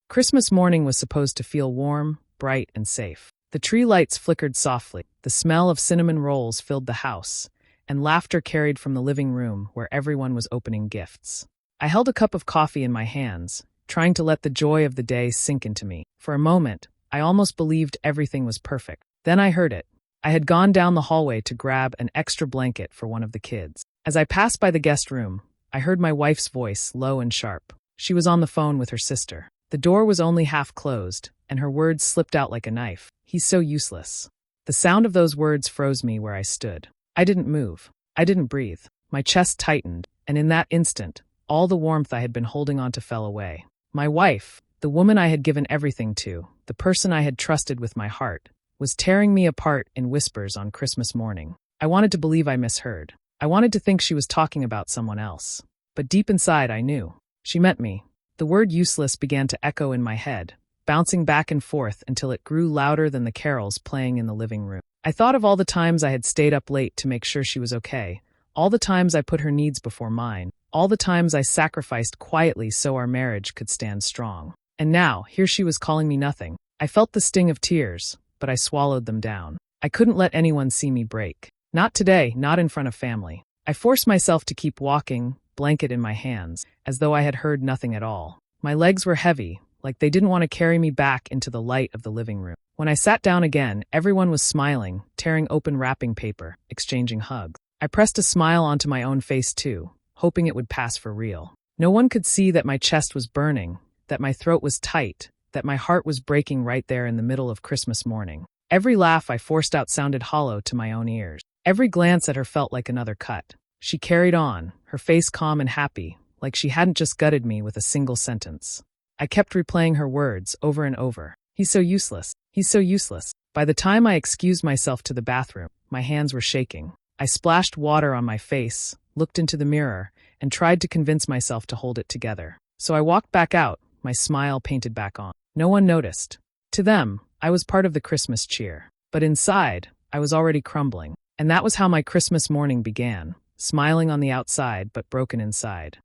Christmas morning was supposed to feel warm, bright, and safe. The tree lights flickered softly, the smell of cinnamon rolls filled the house, and laughter carried from the living room where everyone was opening gifts. I held a cup of coffee in my hands, trying to let the joy of the day sink into me. For a moment, I almost believed everything was perfect. Then I heard it. I had gone down the hallway to grab an extra blanket for one of the kids. As I passed by the guest room, I heard my wife's voice, low and sharp. She was on the phone with her sister. The door was only half closed, and her words slipped out like a knife. "He's so useless." The sound of those words froze me where I stood. I didn't move. I didn't breathe. My chest tightened, and in that instant, all the warmth I had been holding on to fell away. My wife, the woman I had given everything to, the person I had trusted with my heart, was tearing me apart in whispers on Christmas morning. I wanted to believe I misheard. I wanted to think she was talking about someone else. But deep inside I knew. She meant me. The word useless began to echo in my head, bouncing back and forth until it grew louder than the carols playing in the living room. I thought of all the times I had stayed up late to make sure she was okay, all the times I put her needs before mine, all the times I sacrificed quietly so our marriage could stand strong. And now, here she was calling me nothing. I felt the sting of tears, but I swallowed them down. I couldn't let anyone see me break. Not today, not in front of family. I forced myself to keep walking, blanket in my hands, as though I had heard nothing at all. My legs were heavy, like they didn't want to carry me back into the light of the living room. When I sat down again, everyone was smiling, tearing open wrapping paper, exchanging hugs. I pressed a smile onto my own face too, hoping it would pass for real. No one could see that my chest was burning, that my throat was tight, that my heart was breaking right there in the middle of Christmas morning. Every laugh I forced out sounded hollow to my own ears. Every glance at her felt like another cut. She carried on, her face calm and happy, like she hadn't just gutted me with a single sentence. I kept replaying her words over and over. "He's so useless. He's so useless." By the time I excused myself to the bathroom, my hands were shaking. I splashed water on my face, looked into the mirror, and tried to convince myself to hold it together. So I walked back out, my smile painted back on. No one noticed. To them, I was part of the Christmas cheer. But inside, I was already crumbling. And that was how my Christmas morning began, smiling on the outside but broken inside.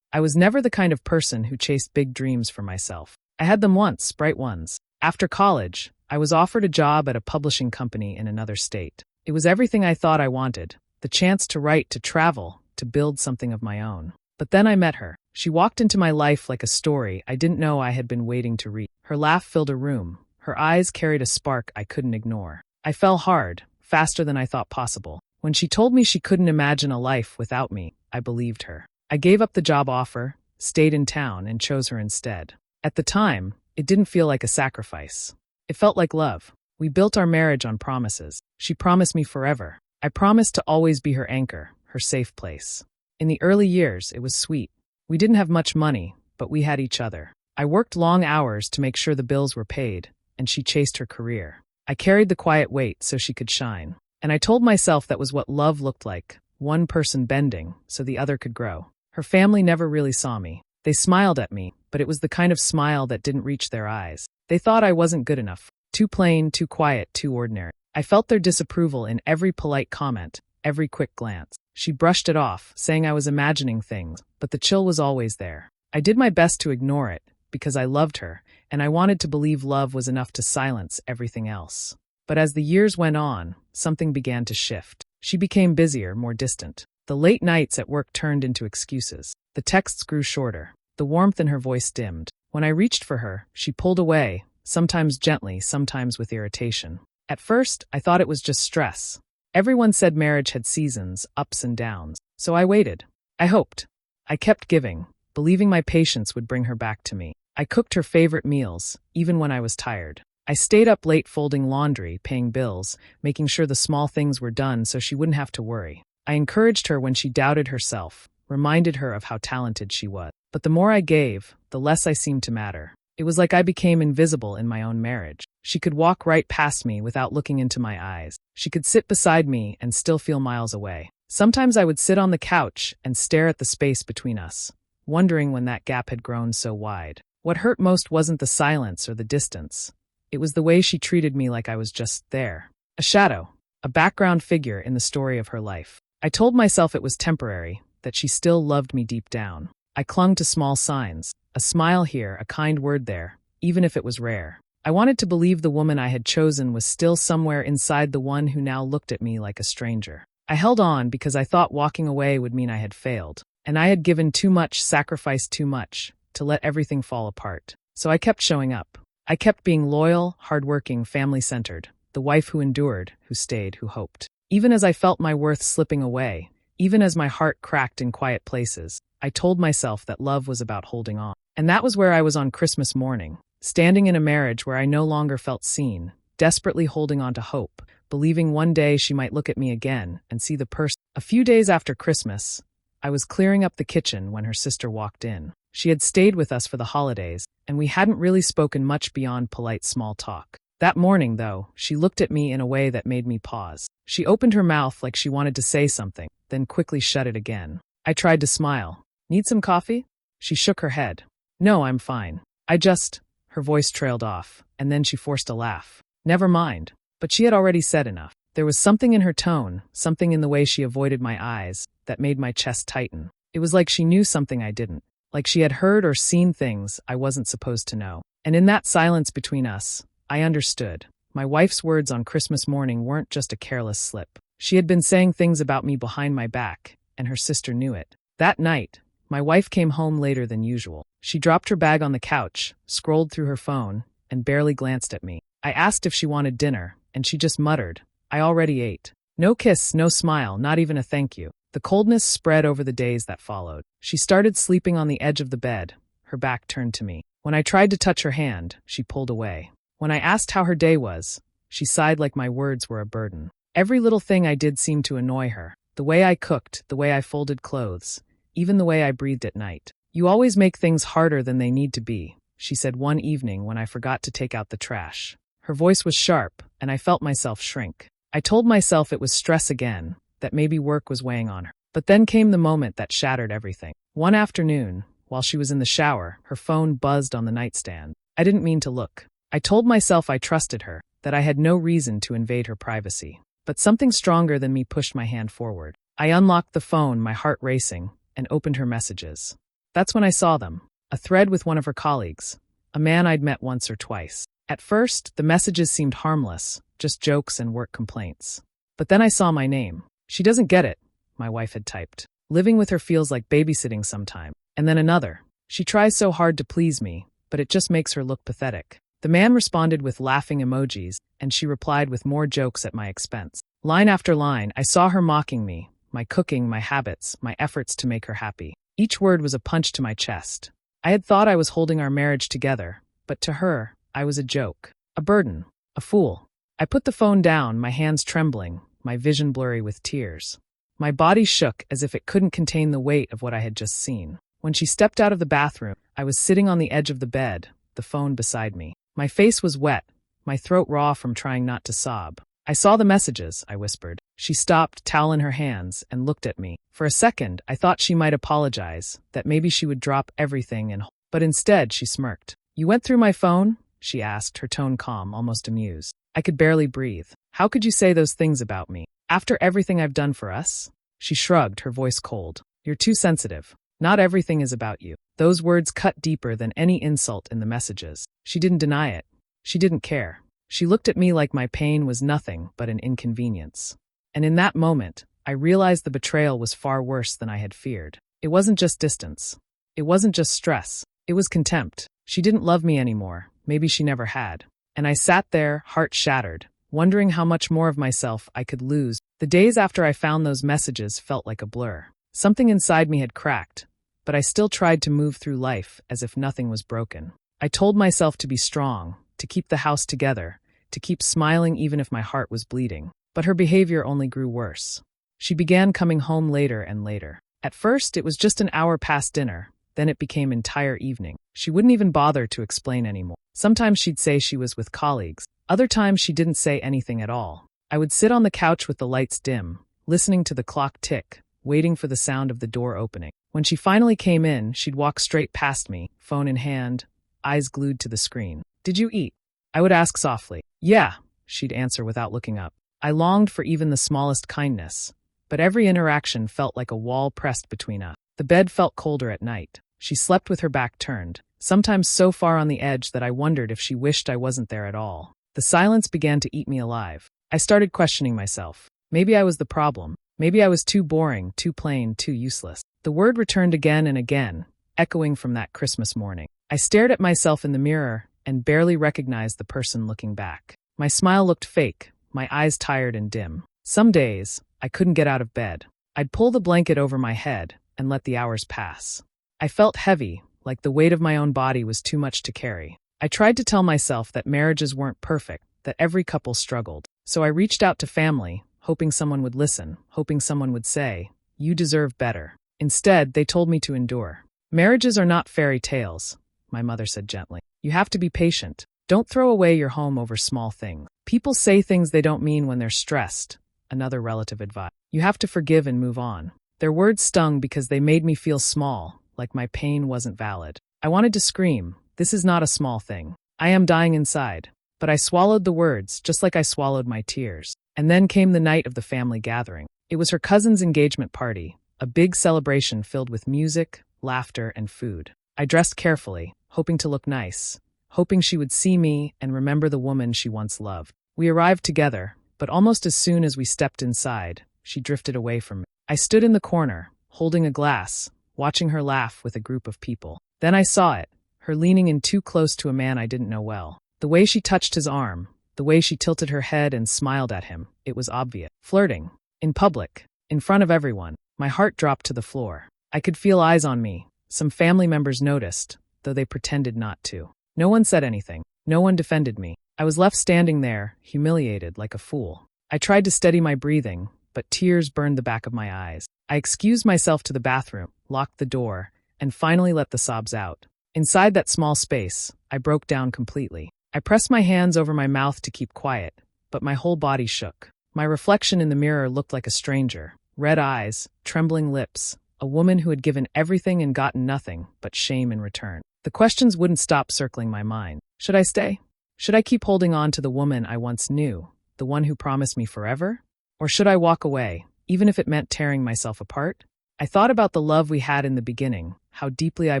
I was never the kind of person who chased big dreams for myself. I had them once, bright ones. After college, I was offered a job at a publishing company in another state. It was everything I thought I wanted, the chance to write, to travel, to build something of my own. But then I met her. She walked into my life like a story I didn't know I had been waiting to read. Her laugh filled a room. Her eyes carried a spark I couldn't ignore. I fell hard, faster than I thought possible. When she told me she couldn't imagine a life without me, I believed her. I gave up the job offer, stayed in town, and chose her instead. At the time, it didn't feel like a sacrifice. It felt like love. We built our marriage on promises. She promised me forever. I promised to always be her anchor, her safe place. In the early years, it was sweet. We didn't have much money, but we had each other. I worked long hours to make sure the bills were paid, and she chased her career. I carried the quiet weight so she could shine. And I told myself that was what love looked like, one person bending so the other could grow. Her family never really saw me. They smiled at me, but it was the kind of smile that didn't reach their eyes. They thought I wasn't good enough. Too plain, too quiet, too ordinary. I felt their disapproval in every polite comment, every quick glance. She brushed it off, saying I was imagining things, but the chill was always there. I did my best to ignore it, because I loved her, and I wanted to believe love was enough to silence everything else. But as the years went on, something began to shift. She became busier, more distant. The late nights at work turned into excuses. The texts grew shorter. The warmth in her voice dimmed. When I reached for her, she pulled away, sometimes gently, sometimes with irritation. At first, I thought it was just stress. Everyone said marriage had seasons, ups and downs. So I waited. I hoped. I kept giving, believing my patience would bring her back to me. I cooked her favorite meals, even when I was tired. I stayed up late folding laundry, paying bills, making sure the small things were done so she wouldn't have to worry. I encouraged her when she doubted herself, reminded her of how talented she was. But the more I gave, the less I seemed to matter. It was like I became invisible in my own marriage. She could walk right past me without looking into my eyes. She could sit beside me and still feel miles away. Sometimes I would sit on the couch and stare at the space between us, wondering when that gap had grown so wide. What hurt most wasn't the silence or the distance. It was the way she treated me like I was just there. A shadow, a background figure in the story of her life. I told myself it was temporary, that she still loved me deep down. I clung to small signs, a smile here, a kind word there, even if it was rare. I wanted to believe the woman I had chosen was still somewhere inside the one who now looked at me like a stranger. I held on because I thought walking away would mean I had failed, and I had given too much, sacrificed too much, to let everything fall apart. So I kept showing up. I kept being loyal, hardworking, family-centered, the wife who endured, who stayed, who hoped. Even as I felt my worth slipping away, even as my heart cracked in quiet places, I told myself that love was about holding on. And that was where I was on Christmas morning, standing in a marriage where I no longer felt seen, desperately holding on to hope, believing one day she might look at me again and see the person. A few days after Christmas, I was clearing up the kitchen when her sister walked in. She had stayed with us for the holidays, and we hadn't really spoken much beyond polite small talk. That morning, though, she looked at me in a way that made me pause. She opened her mouth like she wanted to say something, then quickly shut it again. I tried to smile. "Need some coffee?" She shook her head. "No, I'm fine. Her voice trailed off, and then she forced a laugh. "Never mind." But she had already said enough. There was something in her tone, something in the way she avoided my eyes, that made my chest tighten. It was like she knew something I didn't, like she had heard or seen things I wasn't supposed to know. And in that silence between us, I understood. My wife's words on Christmas morning weren't just a careless slip. She had been saying things about me behind my back, and her sister knew it. That night, my wife came home later than usual. She dropped her bag on the couch, scrolled through her phone, and barely glanced at me. I asked if she wanted dinner, and she just muttered, "I already ate." No kiss, no smile, not even a thank you. The coldness spread over the days that followed. She started sleeping on the edge of the bed, her back turned to me. When I tried to touch her hand, she pulled away. When I asked how her day was, she sighed like my words were a burden. Every little thing I did seemed to annoy her. The way I cooked, the way I folded clothes, even the way I breathed at night. "You always make things harder than they need to be," she said one evening when I forgot to take out the trash. Her voice was sharp, and I felt myself shrink. I told myself it was stress again, that maybe work was weighing on her. But then came the moment that shattered everything. One afternoon, while she was in the shower, her phone buzzed on the nightstand. I didn't mean to look. I told myself I trusted her, that I had no reason to invade her privacy. But something stronger than me pushed my hand forward. I unlocked the phone, my heart racing, and opened her messages. That's when I saw them. A thread with one of her colleagues, a man I'd met once or twice. At first, the messages seemed harmless, just jokes and work complaints. But then I saw my name. "She doesn't get it," my wife had typed. "Living with her feels like babysitting sometime." And then another. "She tries so hard to please me, but it just makes her look pathetic." The man responded with laughing emojis, and she replied with more jokes at my expense. Line after line, I saw her mocking me, my cooking, my habits, my efforts to make her happy. Each word was a punch to my chest. I had thought I was holding our marriage together, but to her, I was a joke, a burden, a fool. I put the phone down, my hands trembling, my vision blurry with tears. My body shook as if it couldn't contain the weight of what I had just seen. When she stepped out of the bathroom, I was sitting on the edge of the bed, the phone beside me. My face was wet, my throat raw from trying not to sob. "I saw the messages," I whispered. She stopped, towel in her hands, and looked at me. For a second, I thought she might apologize, that maybe she would drop everything but instead she smirked. "You went through my phone?" she asked, her tone calm, almost amused. I could barely breathe. "How could you say those things about me? After everything I've done for us?" She shrugged, her voice cold. "You're too sensitive. Not everything is about you." Those words cut deeper than any insult in the messages. She didn't deny it. She didn't care. She looked at me like my pain was nothing but an inconvenience. And in that moment, I realized the betrayal was far worse than I had feared. It wasn't just distance. It wasn't just stress. It was contempt. She didn't love me anymore. Maybe she never had. And I sat there, heart shattered, wondering how much more of myself I could lose. The days after I found those messages felt like a blur. Something inside me had cracked, but I still tried to move through life as if nothing was broken. I told myself to be strong, to keep the house together, to keep smiling even if my heart was bleeding. But her behavior only grew worse. She began coming home later and later. At first, it was just an hour past dinner. Then it became entire evening. She wouldn't even bother to explain anymore. Sometimes she'd say she was with colleagues. Other times she didn't say anything at all. I would sit on the couch with the lights dim, listening to the clock tick, waiting for the sound of the door opening. When she finally came in, she'd walk straight past me, phone in hand, eyes glued to the screen. "Did you eat?" I would ask softly. "Yeah," she'd answer without looking up. I longed for even the smallest kindness, but every interaction felt like a wall pressed between us. The bed felt colder at night. She slept with her back turned, sometimes so far on the edge that I wondered if she wished I wasn't there at all. The silence began to eat me alive. I started questioning myself. Maybe I was the problem. Maybe I was too boring, too plain, too useless. The word returned again and again, echoing from that Christmas morning. I stared at myself in the mirror and barely recognized the person looking back. My smile looked fake, my eyes tired and dim. Some days, I couldn't get out of bed. I'd pull the blanket over my head and let the hours pass. I felt heavy, like the weight of my own body was too much to carry. I tried to tell myself that marriages weren't perfect, that every couple struggled. So I reached out to family, hoping someone would listen, hoping someone would say, "You deserve better." Instead, they told me to endure. "Marriages are not fairy tales," my mother said gently. "You have to be patient. Don't throw away your home over small things. People say things they don't mean when they're stressed," another relative advised. "You have to forgive and move on." Their words stung because they made me feel small, like my pain wasn't valid. I wanted to scream, "This is not a small thing. I am dying inside." But I swallowed the words, just like I swallowed my tears. And then came the night of the family gathering. It was her cousin's engagement party, a big celebration filled with music, laughter, and food. I dressed carefully, hoping to look nice, hoping she would see me and remember the woman she once loved. We arrived together, but almost as soon as we stepped inside, she drifted away from me. I stood in the corner, holding a glass, watching her laugh with a group of people. Then I saw it, her leaning in too close to a man I didn't know well. The way she touched his arm, the way she tilted her head and smiled at him, it was obvious. Flirting. In public. In front of everyone. My heart dropped to the floor. I could feel eyes on me. Some family members noticed, though they pretended not to. No one said anything. No one defended me. I was left standing there, humiliated like a fool. I tried to steady my breathing, but tears burned the back of my eyes. I excused myself to the bathroom, locked the door, and finally let the sobs out. Inside that small space, I broke down completely. I pressed my hands over my mouth to keep quiet, but my whole body shook. My reflection in the mirror looked like a stranger. Red eyes, trembling lips, a woman who had given everything and gotten nothing but shame in return. The questions wouldn't stop circling my mind. Should I stay? Should I keep holding on to the woman I once knew, the one who promised me forever? Or should I walk away, even if it meant tearing myself apart? I thought about the love we had in the beginning, how deeply I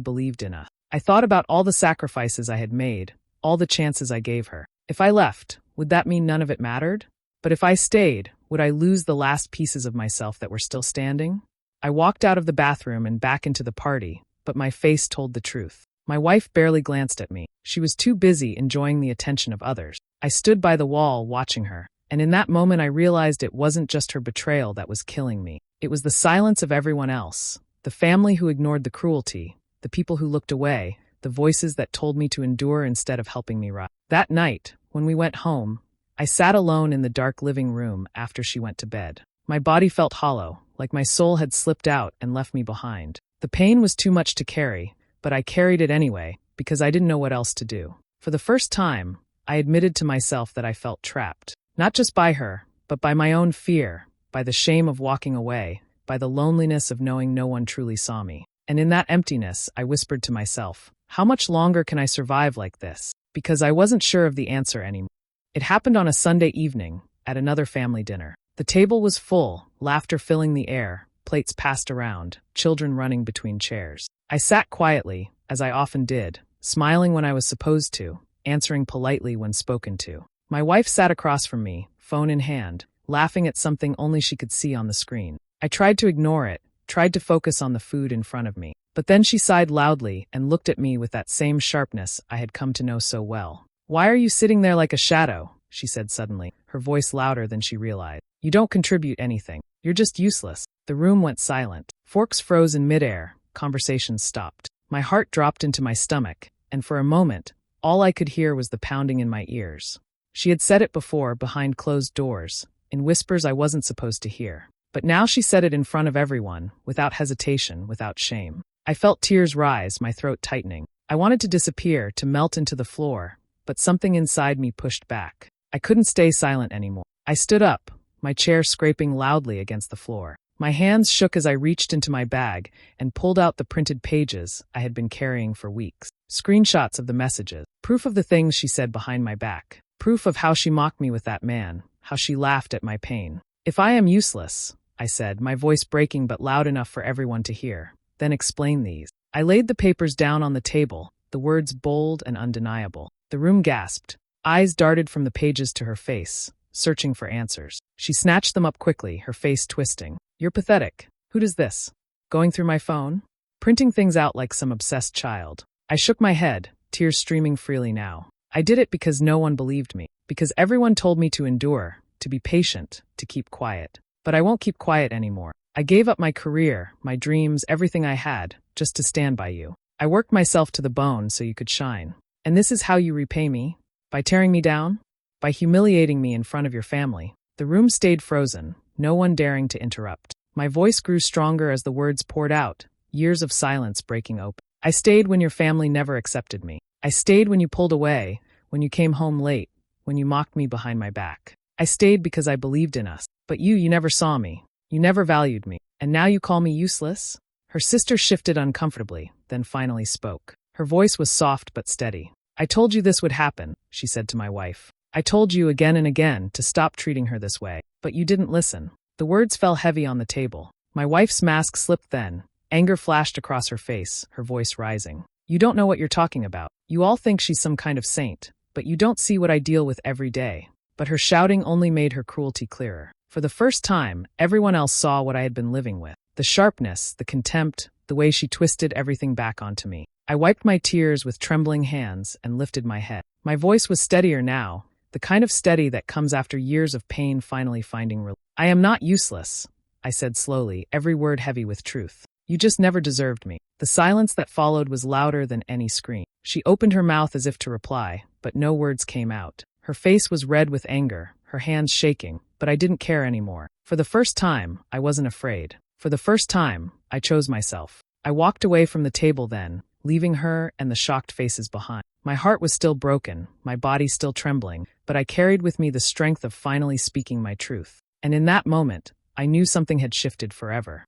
believed in us. I thought about all the sacrifices I had made, all the chances I gave her. If I left, would that mean none of it mattered? But if I stayed, would I lose the last pieces of myself that were still standing? I walked out of the bathroom and back into the party, but my face told the truth. My wife barely glanced at me. She was too busy enjoying the attention of others. I stood by the wall watching her, and in that moment I realized it wasn't just her betrayal that was killing me. It was the silence of everyone else, the family who ignored the cruelty, the people who looked away, the voices that told me to endure instead of helping me rise. That night, when we went home, I sat alone in the dark living room after she went to bed. My body felt hollow, like my soul had slipped out and left me behind. The pain was too much to carry, but I carried it anyway, because I didn't know what else to do. For the first time, I admitted to myself that I felt trapped. Not just by her, but by my own fear, by the shame of walking away, by the loneliness of knowing no one truly saw me. And in that emptiness, I whispered to myself, how much longer can I survive like this? Because I wasn't sure of the answer anymore. It happened on a Sunday evening, at another family dinner. The table was full, laughter filling the air, plates passed around, children running between chairs. I sat quietly, as I often did, smiling when I was supposed to, answering politely when spoken to. My wife sat across from me, phone in hand, laughing at something only she could see on the screen. I tried to ignore it, tried to focus on the food in front of me. But then she sighed loudly and looked at me with that same sharpness I had come to know so well. "Why are you sitting there like a shadow?" she said suddenly, her voice louder than she realized. "You don't contribute anything. You're just useless." The room went silent. Forks froze in midair. Conversations stopped. My heart dropped into my stomach, and for a moment, all I could hear was the pounding in my ears. She had said it before, behind closed doors, in whispers I wasn't supposed to hear. But now she said it in front of everyone, without hesitation, without shame. I felt tears rise, my throat tightening. I wanted to disappear, to melt into the floor, but something inside me pushed back. I couldn't stay silent anymore. I stood up, my chair scraping loudly against the floor. My hands shook as I reached into my bag and pulled out the printed pages I had been carrying for weeks. Screenshots of the messages, proof of the things she said behind my back, proof of how she mocked me with that man, how she laughed at my pain. "If I am useless," I said, my voice breaking but loud enough for everyone to hear, "then explain these." I laid the papers down on the table, the words bold and undeniable. The room gasped. Eyes darted from the pages to her face, searching for answers. She snatched them up quickly, her face twisting. You're pathetic. Who does this? Going through my phone? Printing things out like some obsessed child. I shook my head, tears streaming freely now. I did it because no one believed me, because everyone told me to endure, to be patient, to keep quiet. But I won't keep quiet anymore. I gave up my career, my dreams, everything I had, just to stand by you. I worked myself to the bone so you could shine. And this is how you repay me? By tearing me down? By humiliating me in front of your family? The room stayed frozen, no one daring to interrupt. My voice grew stronger as the words poured out, years of silence breaking open. I stayed when your family never accepted me. I stayed when you pulled away, when you came home late, when you mocked me behind my back. I stayed because I believed in us. But you never saw me. You never valued me. And now you call me useless? Her sister shifted uncomfortably, then finally spoke. Her voice was soft but steady. I told you this would happen, she said to my wife. I told you again and again to stop treating her this way. But you didn't listen. The words fell heavy on the table. My wife's mask slipped then. Anger flashed across her face, her voice rising. You don't know what you're talking about. You all think she's some kind of saint, but you don't see what I deal with every day. But her shouting only made her cruelty clearer. For the first time, everyone else saw what I had been living with. The sharpness, the contempt, the way she twisted everything back onto me. I wiped my tears with trembling hands and lifted my head. My voice was steadier now, the kind of steady that comes after years of pain finally finding relief. I am not useless, I said slowly, every word heavy with truth. You just never deserved me. The silence that followed was louder than any scream. She opened her mouth as if to reply, but no words came out. Her face was red with anger, her hands shaking, but I didn't care anymore. For the first time, I wasn't afraid. For the first time, I chose myself. I walked away from the table then, leaving her and the shocked faces behind. My heart was still broken, my body still trembling, but I carried with me the strength of finally speaking my truth. And in that moment, I knew something had shifted forever.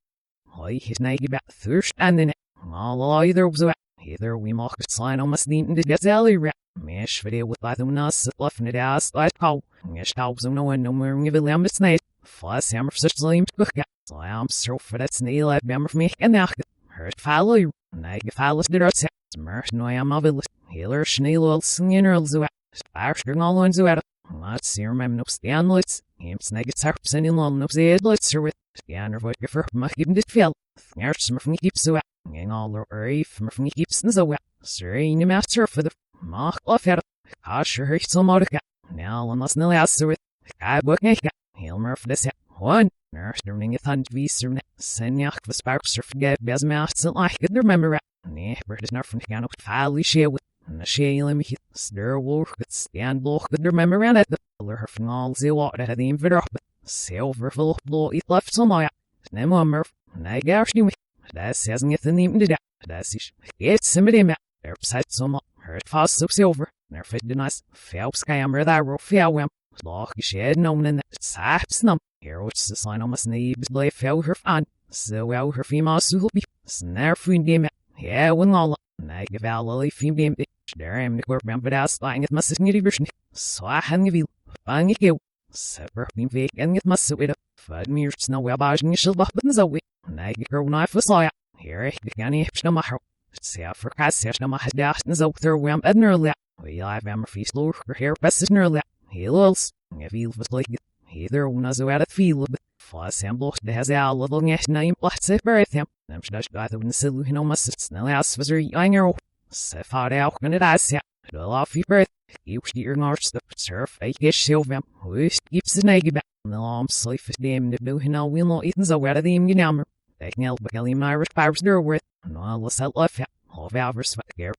Either we mock sign almost needn't get zelly rat. Mesh video with them us left in the ass like how. Mesh helps no one no more give a lamb it's night. Fuss hammer such slim to get. Slam so for that snail like member for me and now. Hurt follow. Nike follows the rats. Merch no am of it. Healer snail singing earls out. Sparshing all on Zuata. Let's see your mem no stanlets. Him snake it's harps and in long no zedlets or with. Scanner what you for my given it fell. Nurse from keeps so out. Gang all or from keeps so well. Serene master for the mock off at a sure so modica. Now unless no last with I book a Hilmer for this one. Nurse learning a thund viser. Senyak for sparks or forget besmouth like it remember. Nah, but it's not from the piano. Finally, share with the shale and me. Stir walk with stand block with remember and at the her from all the water at the inverter. Silver full blow it left some more. Nemo murph. I gash you. That's hasn't it in even to that's it's somebody met their side some her fast so silver their fit nice fell scammer that rough wem lock shed known in that saps num here which the sign almost needs blay fell her fan so well her female so be snare free game yeah when all I give out lily fem game there am the remember that's lying it must need version so I hang you bang you sever me fake and it must with a fud me snow well bajing shall but so we I girl knife was like here can you no matter see for cash no matter that so there wem adnerle we live am feast low here best nerle he lulls if he was like either one as at feel fuss him block the has a little name what's it birth him I'm just got the silu no must no ass was younger se far out when it as yeah the off your birth you your north the surf I guess silver we keeps the nag back no I'm sleep damn the do no will not eating so where the number they can help Kelly Myrish powers there with no let's help life of hours here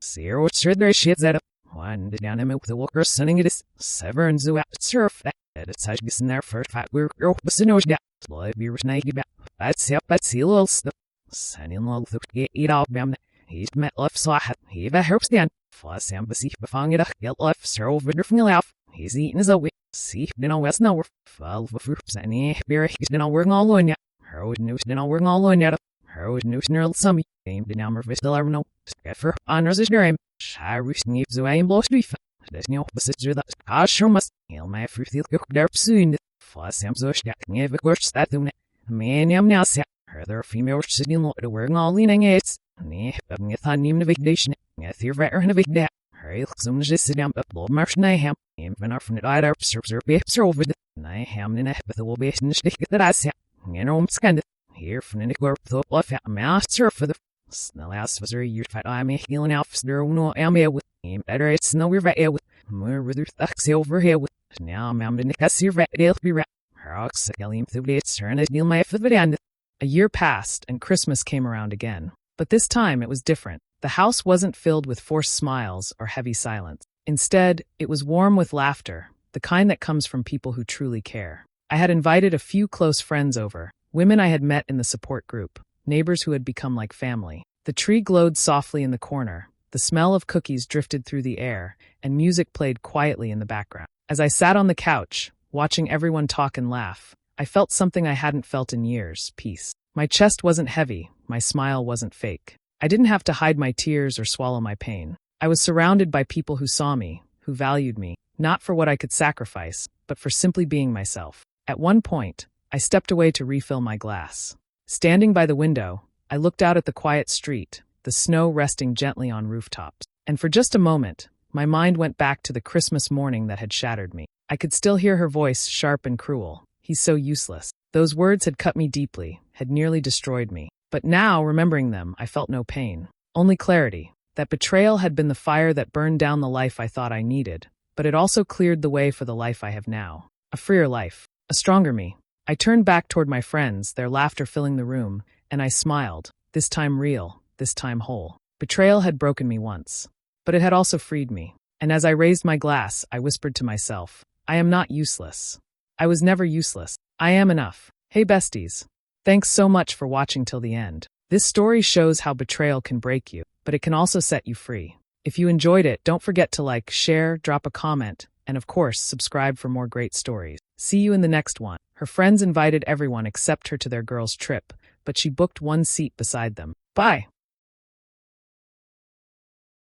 see what's there shit that one the down with the walker sending it is severn zoo at surf that it's such in there first fat we're but no yeah live your snake back that's up but see little stuff sending little to eat out them he's met left so I had he ever helps then fuss embassy befang it get left so over from the laugh he's eating his away see you know what's no fall for any beer he's been all working all on ya her would news been all working all on ya her would news near some game the number of still ever no for honors is dream shy roosting so I am lost reef there's no opposite that I sure must he'll my fruit he'll cook there soon fuss him so never course that doing it man am now set Her female sitting lot to wearing all leaning aids. Nee, but me thought name the vacation. Yes, you're veteran of that. Hurry, some just sit down, but blow marsh Niham. Even our friend I'd our serves over the Niham in a will be in the stick that I said. You know, I'm scanned. Here from the Nick thought left at master for the last was a year fat. I'm a healing out for the no am with him. Better it's no river with more with her thucks over here with. Now I'm in the Cassie rat, they'll be rat. Her ox, Elliam, the blades, turn it, deal my for the end. A year passed, and Christmas came around again. But this time it was different. The house wasn't filled with forced smiles or heavy silence. Instead, it was warm with laughter, the kind that comes from people who truly care. I had invited a few close friends over, women I had met in the support group, neighbors who had become like family. The tree glowed softly in the corner, the smell of cookies drifted through the air, and music played quietly in the background. As I sat on the couch, watching everyone talk and laugh, I felt something I hadn't felt in years: peace. My chest wasn't heavy, my smile wasn't fake. I didn't have to hide my tears or swallow my pain. I was surrounded by people who saw me, who valued me, not for what I could sacrifice, but for simply being myself. At one point, I stepped away to refill my glass. Standing by the window, I looked out at the quiet street, the snow resting gently on rooftops. And for just a moment, my mind went back to the Christmas morning that had shattered me. I could still hear her voice, sharp and cruel. He's so useless. Those words had cut me deeply, had nearly destroyed me. But now, remembering them, I felt no pain. Only clarity. That betrayal had been the fire that burned down the life I thought I needed, but it also cleared the way for the life I have now. A freer life. A stronger me. I turned back toward my friends, their laughter filling the room, and I smiled. This time real, this time whole. Betrayal had broken me once, but it had also freed me. And as I raised my glass, I whispered to myself, I am not useless. I was never useless. I am enough. Hey besties. Thanks so much for watching till the end. This story shows how betrayal can break you, but it can also set you free. If you enjoyed it, don't forget to like, share, drop a comment, and of course, subscribe for more great stories. See you in the next one. Her friends invited everyone except her to their girls' trip, but she booked one seat beside them. Bye.